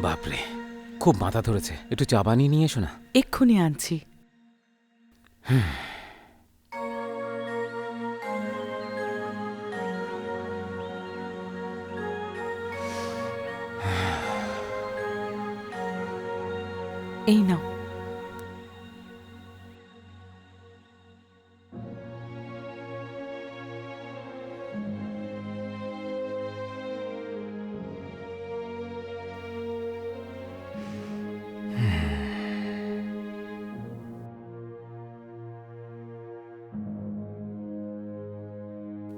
বাপরে, খুব মাথা ধরেছে, একটু চা বানিয়ে নিয়ে এসো না। এক্ষুনি আনছি। এই নাও।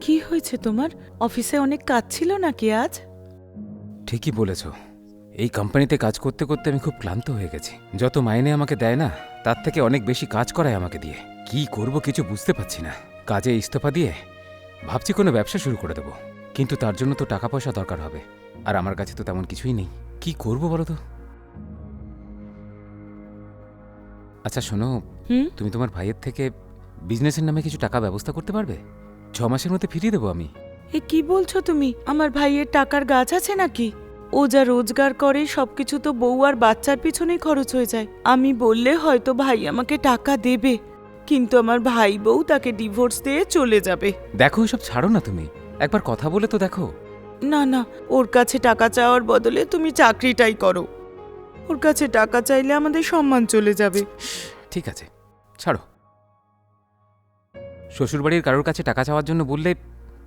কি হয়েছে তোমার? অফিসে অনেক কাজ ছিল নাকি আজ? ঠিকই বলেছ, এই কোম্পানিতে কাজ করতে করতে আমি খুব ক্লান্ত হয়ে গেছি। যত মাইনে আমাকে দেয় না, তার থেকে অনেক বেশি কাজ করায় আমাকে দিয়ে। কি করব কিছু বুঝতে পারছি না। কাজে ইস্তফা দিয়ে ভাবছি কোনো ব্যবসা শুরু করে দেবো, কিন্তু তার জন্য তো টাকা পয়সা দরকার হবে, আর আমার কাছে তো তেমন কিছুই নেই। কি করব বলো তো? আচ্ছা শোনো, তুমি তোমার ভাইয়ের থেকে বিজনেসের নামে কিছু টাকা ব্যবস্থা করতে পারবে? 6 মাসের মধ্যে ফিরিয়ে দেবো আমি। এ কি বলছো তুমি? আমার ভাইয়ের টাকার গাছ আছে নাকি? ও যা রোজগার করে সবকিছু তো বউ আর বাচ্চার পিছনেই খরচ হয়ে যায়। আমি বললে হয়তো ভাই আমাকে টাকা দেবে, কিন্তু আমার ভাই বউ তাকে ডিভোর্স দিয়ে চলে যাবে। দেখো, এসব ছাড়ো না, তুমি একবার কথা বলে তো দেখো। না না, ওর কাছে টাকা চাওয়ার বদলে তুমি চাকরিটাই করো। ওর কাছে টাকা চাইলে আমাদের সম্মান চলে যাবে। ঠিক আছে, ছাড়ো। শ্বশুরবাড়ির কারোর কাছে টাকা চাওয়ার জন্য বললে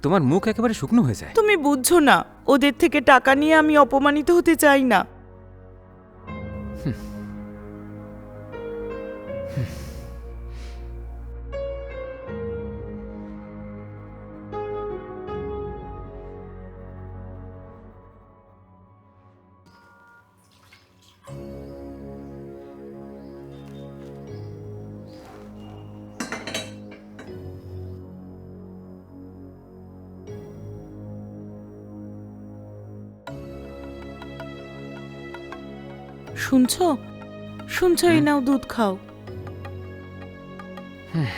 তোমার মুখ একেবারে শুকনো হয়ে যায়। তুমি বুঝছো না, ওদের থেকে টাকা নিয়ে আমি অপমানিত হতে চাই না। শুনছো শুনছো, এই নাও দুধ খাও। হুম।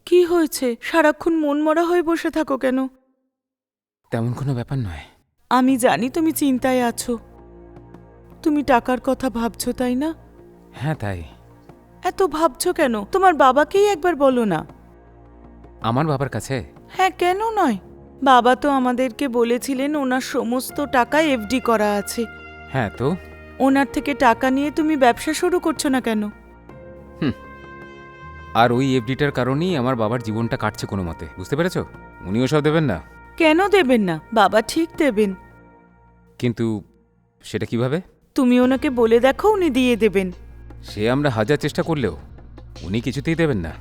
কি হয়েছে? সারাক্ষণ মনমরা হয়ে বসে থাকো কেন? তেমন কোনো ব্যাপার নয়। আমি জানি তুমি চিন্তায় আছো। তুমি টাকার কথা ভাবছো, তাই না? হ্যাঁ, তাই। এত ভাবছো কেন? তোমার বাবাকেই একবার বলো না। আমার বাবার কাছে? হ্যাঁ, কেন নয়? বাবা তো আমাদেরকে বলেছিলেন ওনার সমস্ত টাকা এফডি করা আছে। হ্যাঁ, তো ওনার থেকে টাকা নিয়ে তুমি ব্যবসা শুরু করছো না কেন? আর ওই এফডিটার কারণেই আমার বাবার জীবনটা কাটছে কোনো মতে, বুঝতে পেরেছো? উনিও সব দেবেন না। কেন দেবেন না? বাবা ঠিক দেবেন। কিন্তু সেটা কিভাবে? তুমি ওনাকে বলে দেখো, উনি দিয়ে দেবেন। সে আমরা হাজার চেষ্টা করলেও উনি কিছুতেই দেবেন না।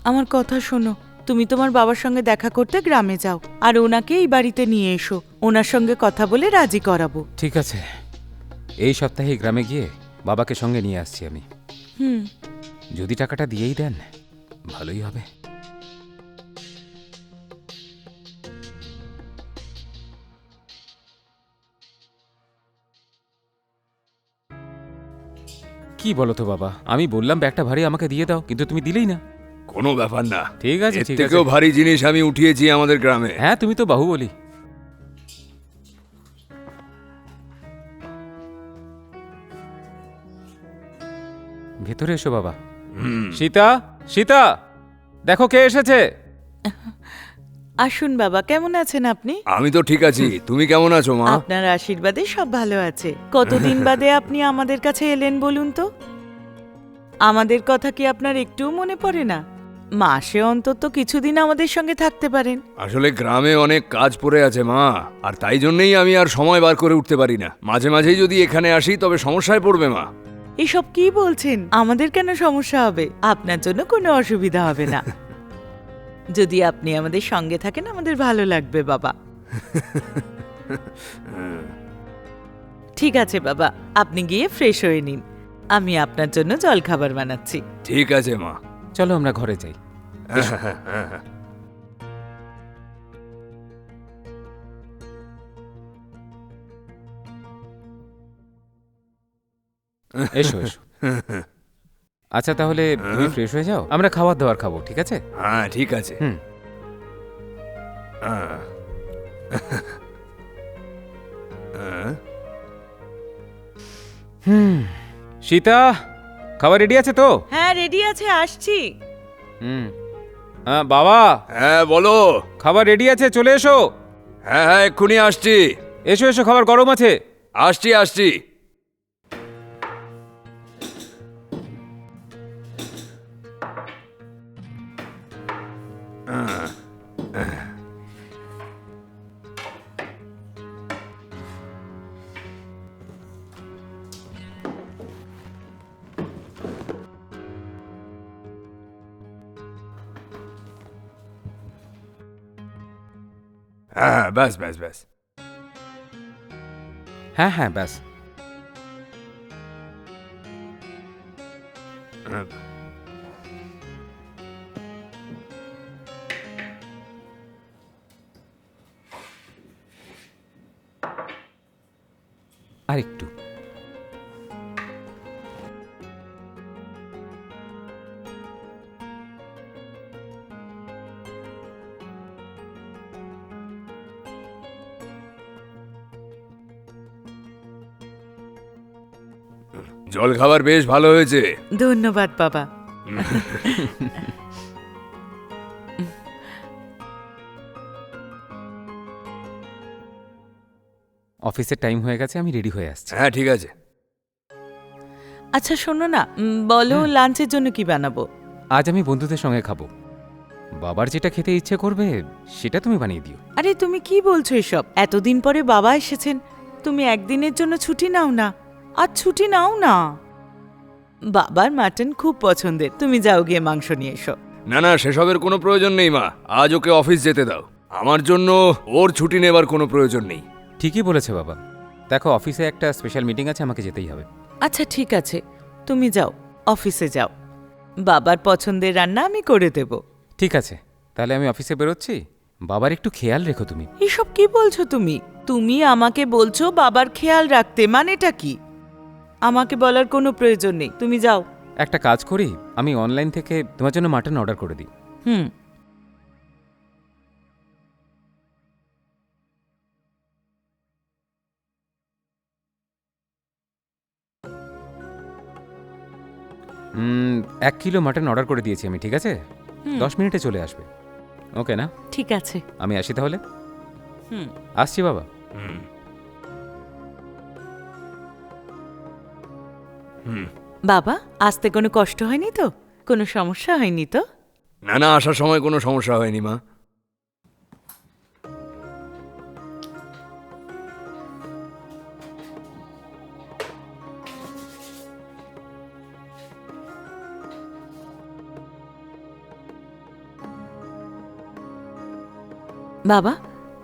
আমার কথা শোনো, তুমি তোমার বাবার সঙ্গে দেখা করতে গ্রামে যাও, আর ওনাকে এই বাড়িতে নিয়ে এসো। ওনার সঙ্গে কথা বলে রাজি করাবো। ঠিক আছে, এই সপ্তাহে গ্রামে গিয়ে বাবাকে সঙ্গে নিয়ে আসছি আমি। যদি টাকাটা দিয়েই দেন ভালোই হবে। কি বলো তো বাবা, আমি বললাম ব্যাগটা ভারী, আমাকে দিয়ে দাও, কিন্তু তুমি দিলেই না। কোনো ব্যাপার না। ঠিক আছে, এর ঠিক আছে। থেকেও ভারী জিনিস আমি উঠিয়েছি আমাদের গ্রামে। হ্যাঁ, তুমি তো বাহুবলী। ভেতরে এসো বাবা। সীতা, সীতা, দেখো কে এসেছে। আসুন বাবা, কেমন আছেন আপনি? আমি তো ঠিক আছি, তুমি কেমন আছো মা? আপনার আশীর্বাদে সব ভালো আছে। কতদিন বাদে আপনি আমাদের কাছে এলেন বলুন তো? আমাদের কথা কি আপনার একটুও মনে পড়ে না? মাসে অন্তত কিছুদিন আমাদের সঙ্গে থাকতে পারেন। আসলে গ্রামে অনেক কাজ পড়ে আছে মা, আর তাই জন্যই আমি আর সময় বার করে উঠতে পারি না। মাঝে মাঝেই যদি এখানে আসি তবে সমস্যায় পড়বে মা। এসব কি বলছেন? আমাদের কেন সমস্যা হবে? আপনার জন্য কোনো অসুবিধা হবে না। যদি আপনি আমাদের সঙ্গে থাকেন আমাদের ভালো লাগবে বাবা। ঠিক আছে বাবা, আপনি গিয়ে ফ্রেশ হয়ে নিন। আমি আপনার জন্য জলখাবার বানাচ্ছি। ঠিক আছে মা। চলো আমরা ঘরে যাই। এসো এসো। আচ্ছা তাহলে তুমি ফ্রেশ হয়ে যাও, আমরা খাবার দাবার খাবো, ঠিক আছে? হ্যাঁ ঠিক আছে। হুম। হ্যাঁ। সীতা, খাবার রেডি আছে তো? হ্যাঁ রেডি আছে, আসছি। হুম। বাবা, হ্যাঁ বলো। খাবার রেডি আছে, চলে এসো। হ্যাঁ হ্যাঁ এক্ষুনি আসছি। এসো এসো, খাবার গরম আছে। আসছি আসছি। হ্যাঁ ব্যাস ব্যাস ব্যাস। হ্যাঁ হ্যাঁ ব্যাস। আর একটু। জল খাবার বেশ ভালো হয়েছে। ধন্যবাদ বাবা। অফিসের টাইম হয়ে গেছে, আমি রেডি হয়ে আসছি। হ্যাঁ ঠিক আছে। আচ্ছা শোনো না, বলো লাঞ্চের জন্য কি বানাবো? আজ আমি বন্ধুদের সঙ্গে খাবো। বাবার যেটা খেতে ইচ্ছে করবে সেটা তুমি বানিয়ে দিও। আরে তুমি কি বলছো এসব? এতদিন পরে বাবা এসেছেন, তুমি একদিনের জন্য ছুটি নাও না। আজ ছুটি নাও না। বাবার মাটন খুব পছন্দের, তুমি যাও গিয়ে মাংস নিয়ে এসো। না না সেসবের কোনো প্রয়োজন নেই মা, আজ ওকে অফিস যেতে দাও। আমার জন্য ওর ছুটি নেবার কোনো প্রয়োজন নেই। ঠিকই বলেছে বাবা। দেখো অফিসে একটা স্পেশাল মিটিং আছে, আমাকে যেতেই হবে। আচ্ছা ঠিক আছে, তুমি যাও, অফিসে যাও। বাবার পছন্দের রান্না আমি করে দেব। ঠিক আছে, তাহলে আমি অফিসে বেরোচ্ছি। বাবার একটু খেয়াল রেখো তুমি। এসব কি বলছো তুমি? তুমি আমাকে বলছো বাবার খেয়াল রাখতে, মানেটা কি? আমাকে বলার কোনো প্রয়োজন নেই, তুমি যাও। একটা কাজ করি, আমি অনলাইন থেকে তোমার জন্য মাটন অর্ডার করে দিই। হুম। হুম, 1 কিলো মাটন অর্ডার করে দিয়েছি আমি, ঠিক আছে? 10 মিনিটে চলে আসবে। ওকে না? ঠিক আছে। আমি আসি তাহলে। হুম। আসছি বাবা। বাবা, আসতে কোনো কষ্ট হয়নি তো? কোনো সমস্যা হয়নি তো? না না আসার সময় কোনো সমস্যা হয়নি মা। বাবা,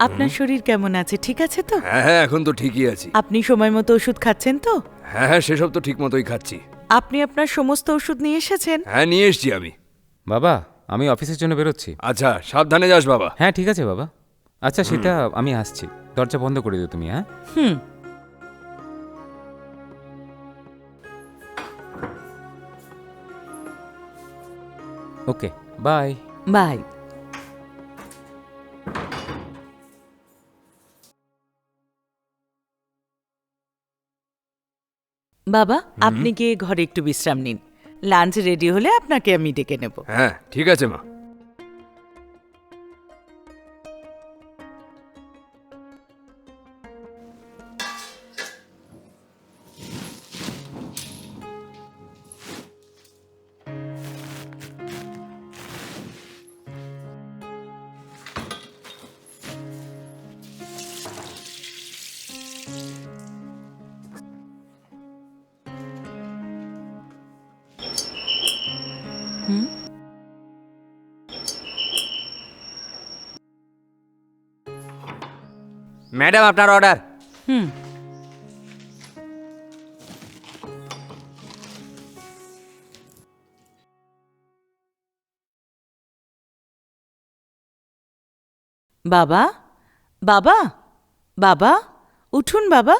আপনার শরীর কেমন আছে? ঠিক আছে তো? হ্যাঁ হ্যাঁ এখন তো ঠিকই আছি। আপনি সময় মতো ওষুধ খাচ্ছেন তো? হ্যাঁ হ্যাঁ সেসব তো ঠিক মতোই খাচ্ছি। আপনি আপনার সমস্ত ওষুধ নিয়ে এসেছেন? হ্যাঁ নিয়ে এসছি আমি। বাবা, আমি অফিসের জন্য বেরোচ্ছি। আচ্ছা সাবধানে যাস বাবা। হ্যাঁ ঠিক আছে বাবা। আচ্ছা সীতা, আমি আসছি। দরজা বন্ধ করে দিও তুমি, হ্যাঁ? হুম। ওকে, বাই। বাই। বাবা, আপনি গিয়ে ঘরে একটু বিশ্রাম নিন। লাঞ্চ রেডি হলে আপনাকে আমি ডেকে নেব। হ্যাঁ ঠিক আছে মা। ম্যাডাম আপনার অর্ডার। হুম। বাবা, বাবা, বাবা, উঠুন বাবা।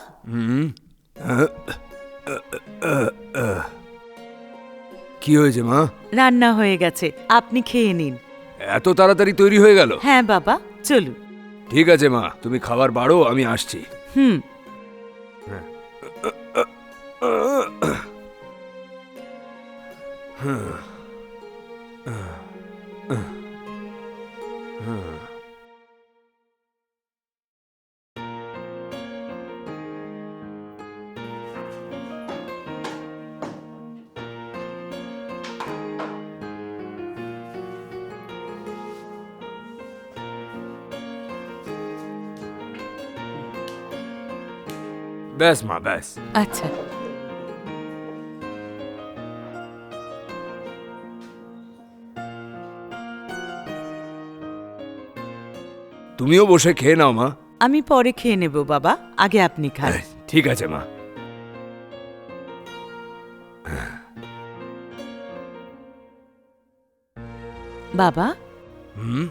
কি হয়েছে মা? রান্না হয়ে গেছে, আপনি খেয়ে নিন। এত তাড়াতাড়ি তৈরি হয়ে গেল? হ্যাঁ বাবা, চলুন। ঠিক আছে মা, তুমি খাবার বাড়ো, আমি আসছি। হুম। ব্যাস মা, ব্যাস। আচ্ছা। তুমিও বসে খেয়ে নাও মা। আমি পরে খেয়ে নেব বাবা, আগে আপনি খান। ঠিক আছে মা। বাবা। হুম,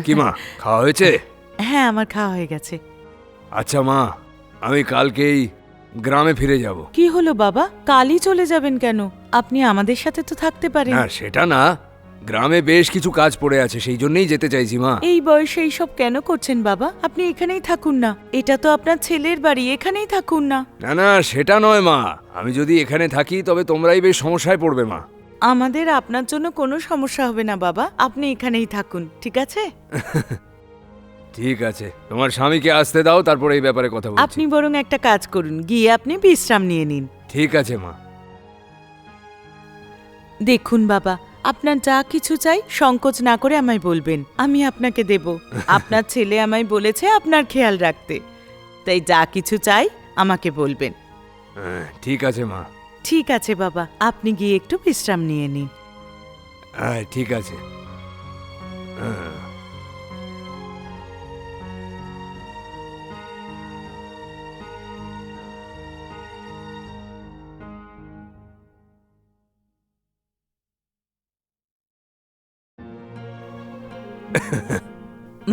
কি মা, খাওয়া হয়েছে? হ্যাঁ, আমার খাওয়া হয়ে গেছে। আচ্ছা মা, আমি কালকেই গ্রামে ফিরে যাব। কি হলো বাবা, কালই চলে যাবেন কেন? আপনি আমাদের সাথে তো থাকতে পারেন। না সেটা না, গ্রামে বেশ কিছু কাজ পড়ে আছে, সেই জন্যই যেতে চাইছি মা। এই বয়সে এইসব কেন করছেন বাবা? আপনি এখানেই থাকুন না, এটা তো আপনার ছেলের বাড়ি, এখানেই থাকুন না। না না, সেটা নয় মা, আমি যদি এখানে থাকি তবে তোমরাই বেশ সমস্যায় পড়বে মা। আমাদের আপনার জন্য কোনো সমস্যা হবে না বাবা, আপনি এখানেই থাকুন, ঠিক আছে? ঠিক আছে, তোমার স্বামীকে আসতে দাও, তারপরে এই ব্যাপারে কথা বলছি। আপনি বরং একটা কাজ করুন, গিয়ে আপনি বিশ্রাম নিয়ে নিন। ঠিক আছে মা। দেখুন বাবা, আপনার যা কিছু চাই সংকোচ না করে আমায় বলবেন, আমি আপনাকে দেব। আপনার ছেলে আমায় বলেছে আপনার খেয়াল রাখতে, তাই যা কিছু চাই আমাকে বলবেন। হ্যাঁ, ঠিক আছে মা। ঠিক আছে বাবা, আপনি গিয়ে একটু বিশ্রাম নিয়ে নিন। হ্যাঁ ঠিক আছে। হ্যাঁ।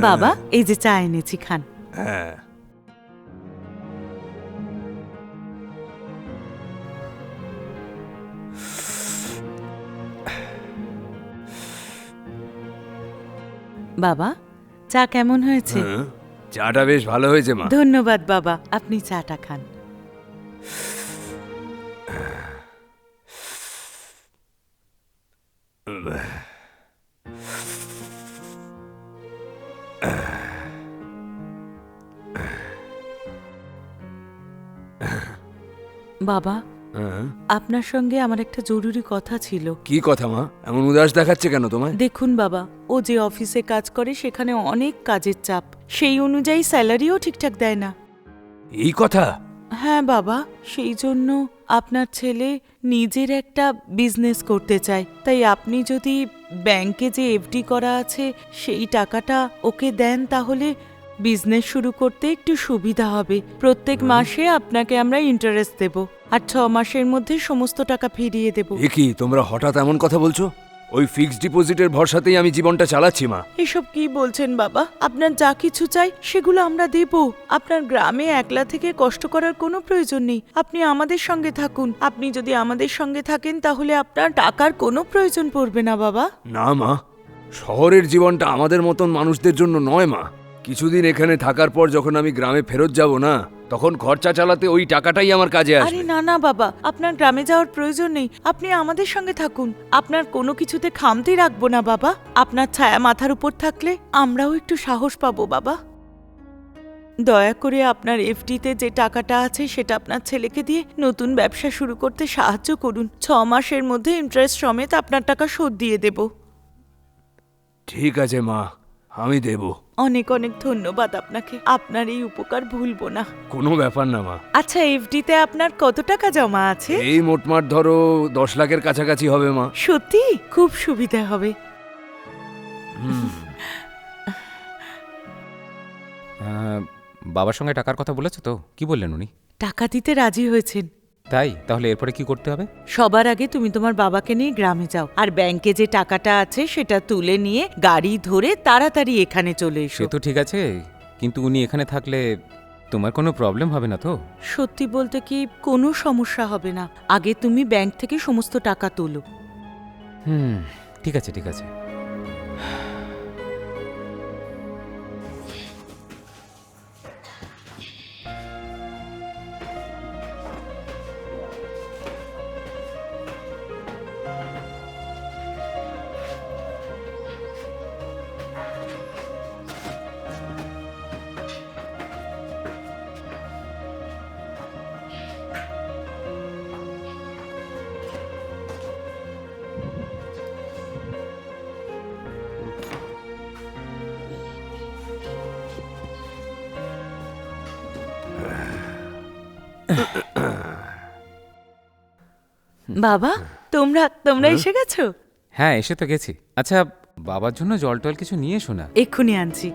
বাবা, এই যে চা এনেছি, খান। হ্যাঁ। বাবা, চা কেমন হয়েছে? হ্যাঁ, চাটা বেশ ভালো হয়েছে মা। ধন্যবাদ বাবা, আপনি চাটা খান। বাবা, হ্যাঁ। আপনার সঙ্গে আমার একটা জরুরি কথা ছিল। কি কথা মা, এমন উদাস দেখাচ্ছে কেন তোমায়? দেখুন বাবা, ও যে অফিসে কাজ করে সেখানে অনেক কাজের চাপ, সেই অনুযায়ী স্যালারিও ঠিকঠাক দেয় না। এই কথা? হ্যাঁ বাবা, সেই জন্য আপনার ছেলে নিজের একটা বিজনেস করতে চায়, তাই আপনি যদি ব্যাংকে যে এফডি করা আছে সেই টাকাটা ওকে দেন তাহলে বিজনেস শুরু করতে একটু সুবিধা হবে। প্রত্যেক মাসে আপনাকে আমরা ইন্টারেস্ট দেব, আর 6 মাসের মধ্যে সমস্ত টাকা ফিরিয়ে দেব। এ কি, তোমরা হঠাৎ এমন কথা বলছো? ওই ফিক্সড ডিপোজিটের ভরসাতেই আমি জীবনটা চালাচ্ছি মা। এসব কি বলছেন বাবা? আপনার যা কিছু চাই সেগুলো আমরা দেব। আপনার গ্রামে একলা থেকে কষ্ট করার কোনো প্রয়োজন নেই, আপনি আমাদের সঙ্গে থাকুন। আপনি যদি আমাদের সঙ্গে থাকেন তাহলে আপনার টাকার কোনো প্রয়োজন পড়বে না বাবা। না মা, শহরের জীবনটা আমাদের মতন মানুষদের জন্য নয় মা। কিছুদিন এখানে থাকার পর যখন আমি গ্রামে ফেরত যাব না, তখন খরচা চালাতে ওই টাকাটাই আমার কাজে আরে আসবে। না না বাবা, আপনার গ্রামে যাওয়ার প্রয়োজন নেই, আপনি আমাদের সঙ্গে থাকুন। আপনার কোনো কিছুতে খামতি রাখবো না বাবা। আপনার ছায়া মাথার উপর থাকলে আমরাও একটু সাহস পাবো বাবা। দয়া করে আপনার এফডিতে যে টাকাটা আছে সেটা আপনার ছেলেকে দিয়ে নতুন ব্যবসা শুরু করতে সাহায্য করুন। 6 মাসের মধ্যে ইন্টারেস্ট সমেত আপনার টাকা শোধ দিয়ে দেব। ঠিক আছে মা, আমি দেব। অনেক অনেক ধন্যবাদ আপনাকে, আপনার এই উপকার ভুলবো না। কোনো ব্যাপার না মা। আচ্ছা, এফডিতে আপনার কত টাকা জমা আছে? এই মোটমাট ধরো 10 লাখের কাছাকাছি হবে মা। সত্যি খুব সুবিধা হবে। বাবার সঙ্গে টাকার কথা বলেছো তো? কি বললেন উনি? টাকা দিতে রাজি হয়েছেন। তাই তাহলে এরপরে কি করতে হবে? সবার আগে তুমি তোমার বাবাকে নিয়ে গ্রামে যাও, আর ব্যাংকে যে টাকাটা আছে সেটা তুলে নিয়ে গাড়ি ধরে তাড়াতাড়ি এখানে চলে এসো। সে তো ঠিক আছে, কিন্তু উনি এখানে থাকলে তোমার কোনো প্রবলেম হবে না তো? সত্যি বলতে কি কোনো সমস্যা হবে না, আগে তুমি ব্যাংক থেকে সমস্ত টাকা তোলো। ঠিক আছে ঠিক আছে। বাবা, তোমরা তোমরা এসে গেছো? হ্যাঁ এসে তো গেছি। আচ্ছা, বাবার জন্য জল টল কিছু নিয়ে এসো না। এক্ষুনি আনছি।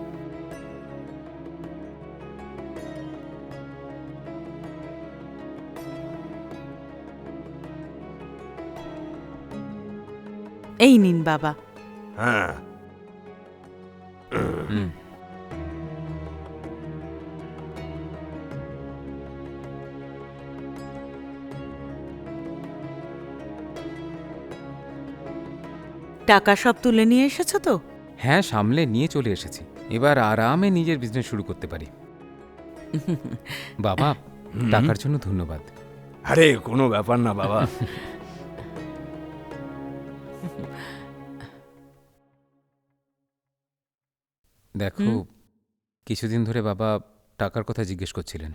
এই নিন বাবা। হ্যাঁ, হুম। টাকা সব তুলে নিয়ে এসেছো তো? হ্যাঁ, সামলে নিয়ে চলে এসেছি। এবার আরামে নিজের বিজনেস শুরু করতে পারি। বাবা, টাকার জন্য ধন্যবাদ। আরে কোনো ব্যাপার না বাবা। দেখো, কিছুদিন ধরে বাবা টাকার কথা জিজ্ঞেস করছিলেন,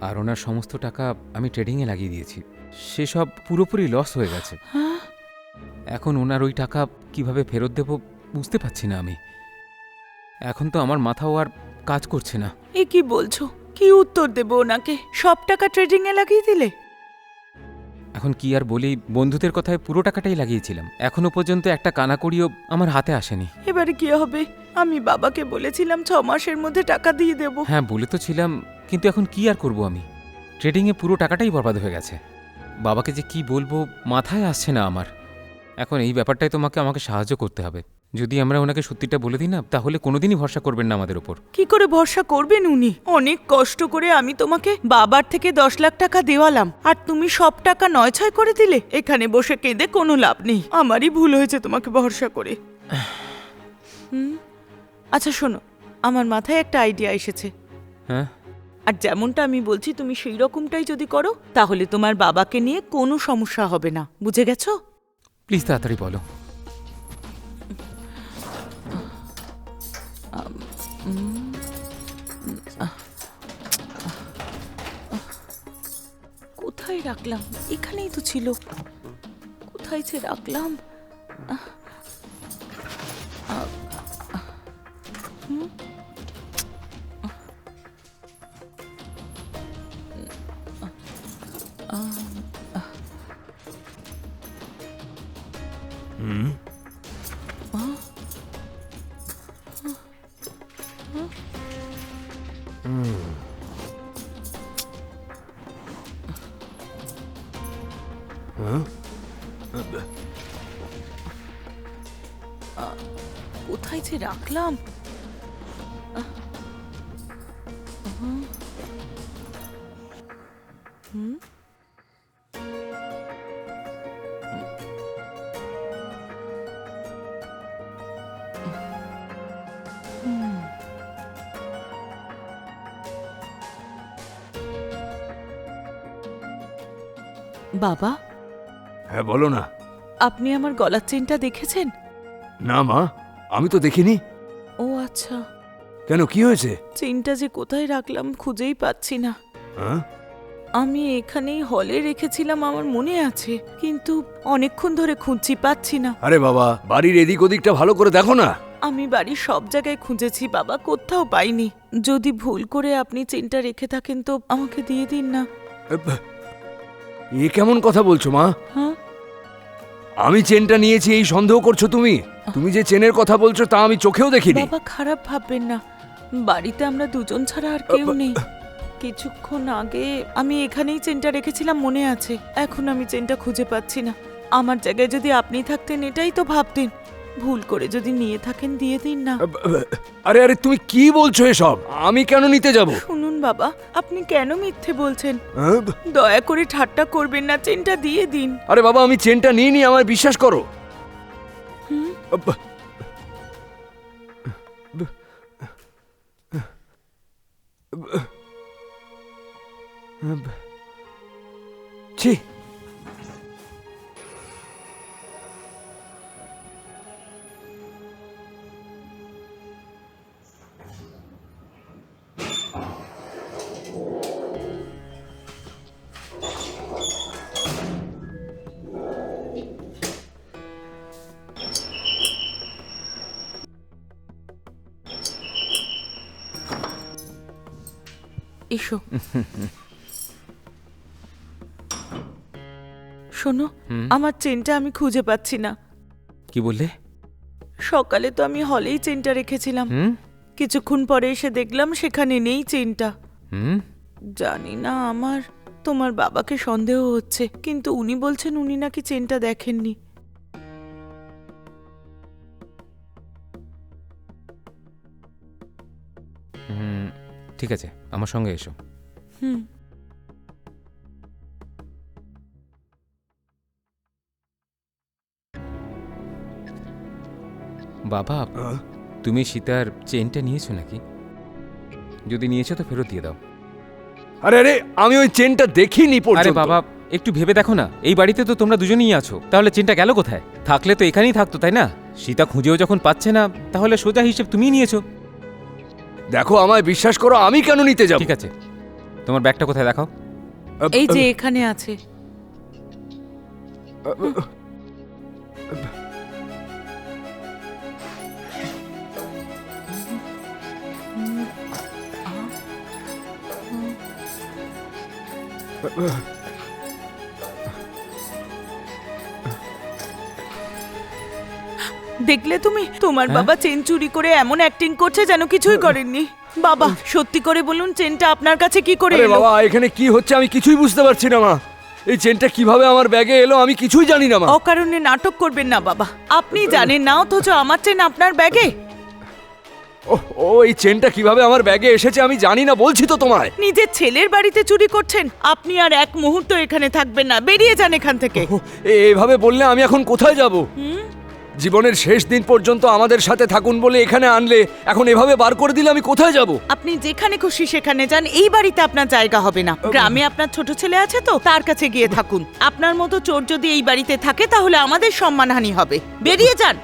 আর ওনার সমস্ত টাকা আমি ট্রেডিংয়ে লাগিয়ে দিয়েছি। সেসব পুরোপুরি লস হয়ে গেছে। এখন ওনার ওই টাকা কিভাবে ফেরত দেব বুঝতে পারছি না আমি। এখন তো আমার মাথাও আর কাজ করছে না। এ কি বলছো? কি উত্তর দেব ওনাকে? সব টাকা ট্রেডিং এ লাগিয়ে দিলে? এখন কি আর বলি, বন্ধুদের কথায় পুরো টাকাটাই লাগিয়েছিলাম। এখনো পর্যন্ত একটা কানাকড়িও আমার হাতে আসেনি। এবারে কি হবে? আমি বাবাকে বলেছিলাম 6 মাসের মধ্যে টাকা দিয়ে দেব। হ্যাঁ বলে তো ছিলাম, কিন্তু এখন কি আর করব আমি? ট্রেডিংয়ে পুরো টাকাটাই বরবাদ হয়ে গেছে। বাবাকে যে কি বলবো মাথায় আসছে না আমার। এখন এই ব্যাপারটাই আমাকে সাহায্য করতে হবে। যদি আমরা ওনাকে সত্যিটা বলে দিই না, তাহলে কোনোদিনই ভরসা করবেন না আমাদের ওপর। কি করে ভরসা করবেন উনি? অনেক কষ্ট করে আমি তোমাকে বাবার থেকে 10 লাখ টাকা দেওয়ালাম, আর তুমি সব টাকা নয়-ছয় করে দিলে। এখানে বসে কেঁদে কোনো লাভ নেই, আমারই ভুল হয়েছে তোমাকে ভরসা করে। আচ্ছা শোনো, আমার মাথায় একটা আইডিয়া এসেছে। হ্যাঁ, আর যেমনটা আমি বলছি তুমি সেই রকমটাই যদি করো, তাহলে তোমার বাবাকে নিয়ে কোনো সমস্যা হবে না। বুঝে গেছো? প্লিজ তাড়াতাড়ি বলো। কোথায় রাখলাম? এখানেই তো ছিল। কোথায় যে রাখলাম? কোথায় যে রাখলাম? বাবা, হ্যাঁ বলো না। আপনি আমার গলার চেনটা দেখেছেন? না মা, আমি তো দেখিনি। ও আচ্ছা। কেন, কি হয়েছে? চেনটা যে কোথায় রাখলাম খুঁজেই পাচ্ছি না। হ্যাঁ, আমি এখানেই হলে রেখেছিলাম, আমার মনে আছে, কিন্তু অনেকক্ষণ ধরে খুঁজছি, পাচ্ছি না। আরে বাবা, বাড়ির এদিক ওদিকটা ভালো করে দেখো না। আমি বাড়ির সব জায়গায় খুঁজেছি বাবা, কোথাও পাইনি। যদি ভুল করে আপনি চেনটা রেখে থাকেন তো আমাকে দিয়ে দিন না। এ কেমন কথা বলছো মা? হ্যাঁ, আমি চেনটা নিয়েছি এই সন্দেহ করছো তুমি? তুমি যে চেনের কথা বলছো তা আমি চোখেও দেখিনি। বাবা খারাপ ভাববেন না, বাড়িতে আমরা দুজন ছাড়া আর কেউ নেই। কিছুক্ষণ আগে আমি এখানেই চেনটা রেখেছিলাম, মনে আছে। এখন আমি চেনটা খুঁজে পাচ্ছি না। আমার জায়গায় যদি আপনি থাকতেন এটাই তো ভাবতেন। ভুল করে যদি নিয়ে থাকেন দিয়ে দিন না। আরে আরে তুমি কি বলছো এসব? আমি কেন নিতে যাব? শুনুন বাবা, আপনি কেন মিথ্যে বলছেন? দয়া করে ঠাট্টা করবেন না, চেনটা দিয়ে দিন। আরে বাবা, আমি চেনটা নিয়ে নি, আমায় বিশ্বাস করো। ছি, এসো। শোনো, আমার চেনটা আমি খুঁজে পাচ্ছি না। কি বললে? সকালে তো আমি হলেই চেনটা রেখেছিলাম। হুম কিছুক্ষণ পরে এসে দেখলাম সেখানে নেই চেনটা। হুম জানি না, আমার তোমার বাবাকে সন্দেহ হচ্ছে, কিন্তু উনি বলছেন উনি নাকি চেনটা দেখেননি। হুম, ঠিক আছে, আমার সঙ্গে এসো। হুম। বাবা, তুমি সীতার চেনটা নিয়েছো নাকি? যদি নিয়েছো তো ফেরত দিয়ে দাও। আরে আরে, আমি ওই চেনটা দেখিনি আরে পর্যন্ত। বাবা, একটু ভেবে দেখো না, এই বাড়িতে তো তোমরা দুজনেই আছো, তাহলে চেনটা গেল কোথায়? থাকলে তো এখানেই থাকতো, তাই না? সীতা খুঁজেও যখন পাচ্ছে না, তাহলে সোজা হিসেব তুমিই নিয়েছো। দেখো, আমায় বিশ্বাস করো, আমি কেন নিতে যাব? ঠিক আছে, তোমার ব্যাগটা কোথায় দেখাও। এই যে এখানে আছে। দেখলে তুমি, তোমার বাবা চেন চুরি করে এমন অ্যাক্টিং করছে যেন কিছুই করেননি। বাবা, সত্যি করে বলুন, চেনটা আপনার কাছে কি করে আরে এলো? বাবা, এখানে কি হচ্ছে আমি কিছুই বুঝতে পারছি না মা। এই চেনটা কিভাবে আমার ব্যাগে এলো আমি কিছুই জানি না মা। অকারণে নাটক করবেন না বাবা। আপনি জানেন না, অথচ আমার চেন আপনার ব্যাগে। ও ও, এই চেনটা কিভাবে আমার ব্যাগে এসেছে আমি জানি না, বলছি তো তোমায়। নিজের ছেলের বাড়িতে চুরি করছেন। আপনি আর এক মুহূর্ত এখানে থাকবেন না, বেরিয়ে যান এখান থেকে। ও, এভাবে বললে আমি এখন কোথায় যাব? জীবনের শেষ দিন পর্যন্ত আমাদের সাথে থাকুন বলে এখানে আনলে, এখন এভাবে বার করে দিলে আমি কোথায় যাব? আপনি যেখানে খুশি সেখানে যান, এই বাড়িতে আপনার জায়গা হবে না। গ্রামে আপনার ছোট ছেলে আছে তো, তার কাছে গিয়ে থাকুন। আপনার মতো চোর যদি এই বাড়িতে থাকে তাহলে আমাদের সম্মানহানি হবে। বেরিয়ে যান।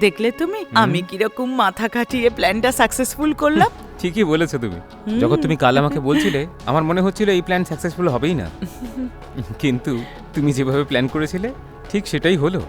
দেখলে তুমি আমি কিরকম মাথা খাটিয়ে প্ল্যানটা সাকসেসফুল করলাম। ঠিকই বলেছো তুমি। যখন তুমি কাল আমাকে বলছিলে, আমার মনে হচ্ছিল এই প্ল্যান সাকসেসফুল হবেই না, কিন্তু তুমি যেভাবে প্ল্যান করেছিলে ঠিক সেটাই হলো।